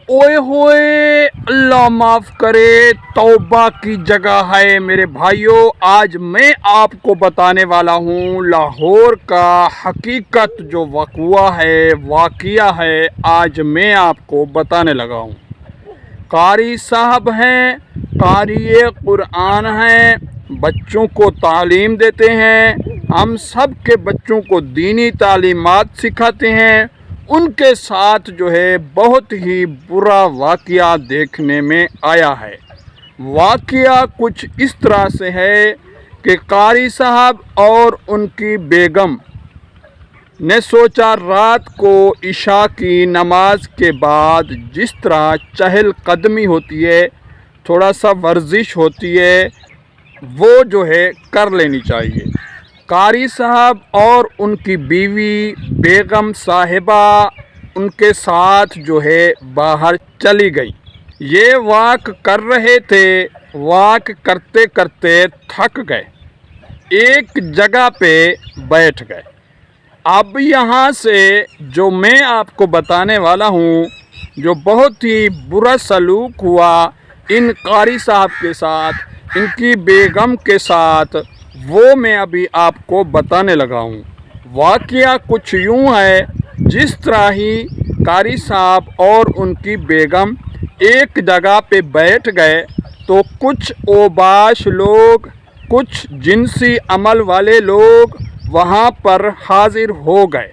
ओए होए, अल्लाह माफ़ करे, तौबा की जगह है मेरे भाइयों। आज मैं आपको बताने वाला हूँ लाहौर का हकीकत जो वाक़या है, आज मैं आपको बताने लगा हूँ। कारी साहब हैं, कारी कुरान हैं, बच्चों को तालीम देते हैं, हम सब के बच्चों को दीनी तालीमात सिखाते हैं। उनके साथ जो है बहुत ही बुरा वाक़या देखने में आया है। वाक़या कुछ इस तरह से है कि कारी साहब और उनकी बेगम ने सोचा रात को इशा की नमाज के बाद जिस तरह चहल कदमी होती है, थोड़ा सा वर्जिश होती है, वो जो है कर लेनी चाहिए। कारी साहब और उनकी बीवी बेगम साहिबा उनके साथ जो है बाहर चली गई। ये वॉक कर रहे थे, वॉक करते करते थक गए, एक जगह पे बैठ गए। अब यहाँ से जो मैं आपको बताने वाला हूँ, जो बहुत ही बुरा सलूक हुआ इन कारी साहब के साथ, इनकी बेगम के साथ, वो मैं अभी आपको बताने लगा हूँ। वाक़या कुछ यूँ है, जिस तरह ही कारी साहब और उनकी बेगम एक जगह पे बैठ गए तो कुछ ओबाश लोग, कुछ जिनसी अमल वाले लोग वहाँ पर हाजिर हो गए।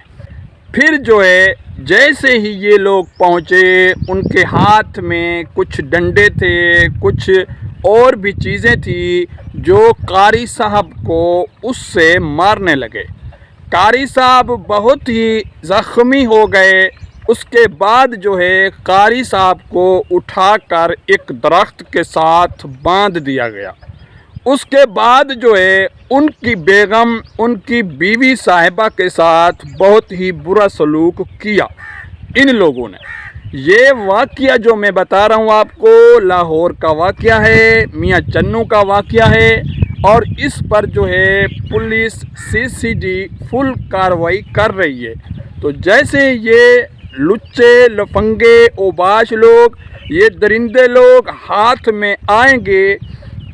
फिर जो है जैसे ही ये लोग पहुँचे, उनके हाथ में कुछ डंडे थे, कुछ और भी चीज़ें थी जो कारी साहब को उससे मारने लगे। कारी साहब बहुत ही ज़ख्मी हो गए। उसके बाद जो है कारी साहब को उठाकर एक दरख्त के साथ बांध दिया गया। उसके बाद जो है उनकी बेगम, उनकी बीवी साहिबा के साथ बहुत ही बुरा सलूक किया इन लोगों ने। ये वाक़या जो मैं बता रहा हूँ आपको, लाहौर का वाक़या है, मियाँ चन्नू का वाक़या है, और इस पर जो है पुलिस सीसीडी फुल कार्रवाई कर रही है। तो जैसे ये लुच्चे लफंगे ओबाश लोग, ये दरिंदे लोग हाथ में आएंगे,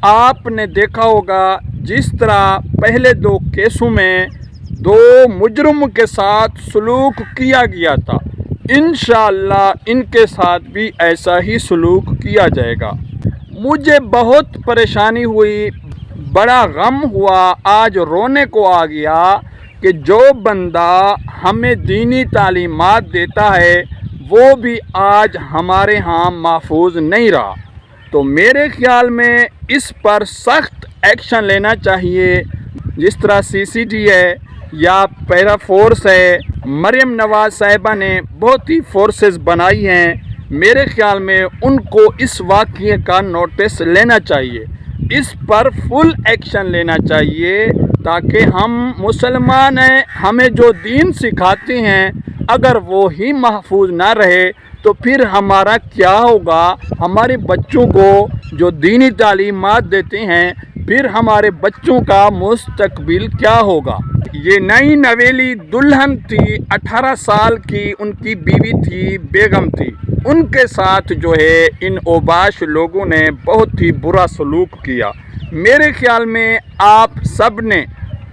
आपने देखा होगा जिस तरह पहले 2 केसों में 2 मुजरिम के साथ सलूक किया गया था, इंशाअल्लाह इनके साथ भी ऐसा ही सलूक किया जाएगा। मुझे बहुत परेशानी हुई, बड़ा गम हुआ, आज रोने को आ गया कि जो बंदा हमें दीनी तालीमात देता है वो भी आज हमारे यहाँ महफूज नहीं रहा। तो मेरे ख़्याल में इस पर सख्त एक्शन लेना चाहिए। जिस तरह सीसीडी है या पैरा फोर्स है, मरियम नवाज़ साहिबा ने बहुत ही फोर्सेस बनाई हैं, मेरे ख़्याल में उनको इस वाक़ये का नोटिस लेना चाहिए, इस पर फुल एक्शन लेना चाहिए, ताकि हम मुसलमान हैं, हमें जो दीन सिखाते हैं अगर वो ही महफूज ना रहे तो फिर हमारा क्या होगा। हमारे बच्चों को जो दीनी तालीमात देते हैं, फिर हमारे बच्चों का मुस्तकबिल क्या होगा। ये नई नवेली दुल्हन थी, 18 साल की उनकी बीवी थी, बेगम थी, उनके साथ जो है इन ओबाश लोगों ने बहुत ही बुरा सलूक किया। मेरे ख़्याल में आप सब ने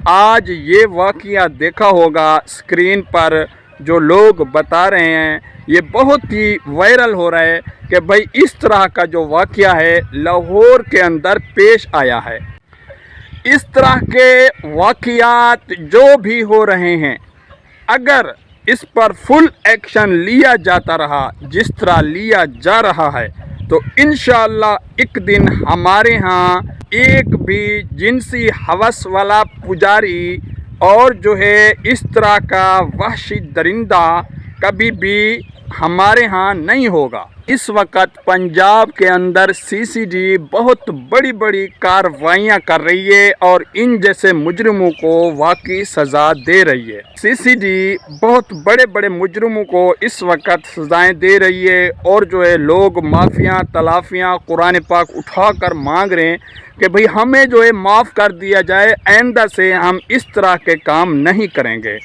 आज ये वाक़या देखा होगा स्क्रीन पर, जो लोग बता रहे हैं, ये बहुत ही वायरल हो रहा है कि भाई इस तरह का जो वाक़या है लाहौर के अंदर पेश आया है। इस तरह के वाक़यात जो भी हो रहे हैं, अगर इस पर फुल एक्शन लिया जाता रहा जिस तरह लिया जा रहा है, तो इंशाअल्लाह एक दिन हमारे यहाँ एक भी जिनसी हवस वाला पुजारी और जो है इस तरह का वहशी दरिंदा कभी भी हमारे यहाँ नहीं होगा। इस वक्त पंजाब के अंदर सीसीडी बहुत बड़ी बड़ी कार्रवाइयाँ कर रही है और इन जैसे मुजरिमों को वाकई सज़ा दे रही है। सीसीडी बहुत बड़े बड़े मुजरिमों को इस वक्त सज़ाएं दे रही है, और जो है लोग माफ़ियाँ तलाफ़ियाँ कुरान पाक उठा कर मांग रहे हैं कि भाई हमें जो है माफ़ कर दिया जाए, आइंदा से हम इस तरह के काम नहीं करेंगे।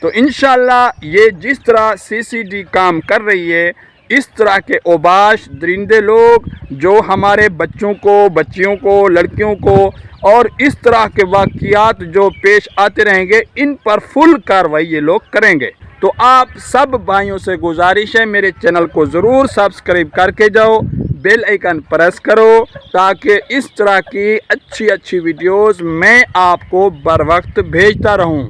तो इंशाअल्लाह ये जिस तरह सीसीडी काम कर रही है, اس طرح کے اوباش درندے لوگ جو ہمارے بچوں کو، بچیوں کو، لڑکیوں کو اور اس طرح کے واقعات جو پیش آتے رہیں گے، ان پر فل کارروائی یہ لوگ کریں گے۔ تو آپ سب بھائیوں سے گزارش ہے میرے چینل کو ضرور سبسکرائب کر کے جاؤ، بیل آئیکن پریس کرو تاکہ اس طرح کی اچھی ویڈیوز میں آپ کو بر وقت بھیجتا رہوں۔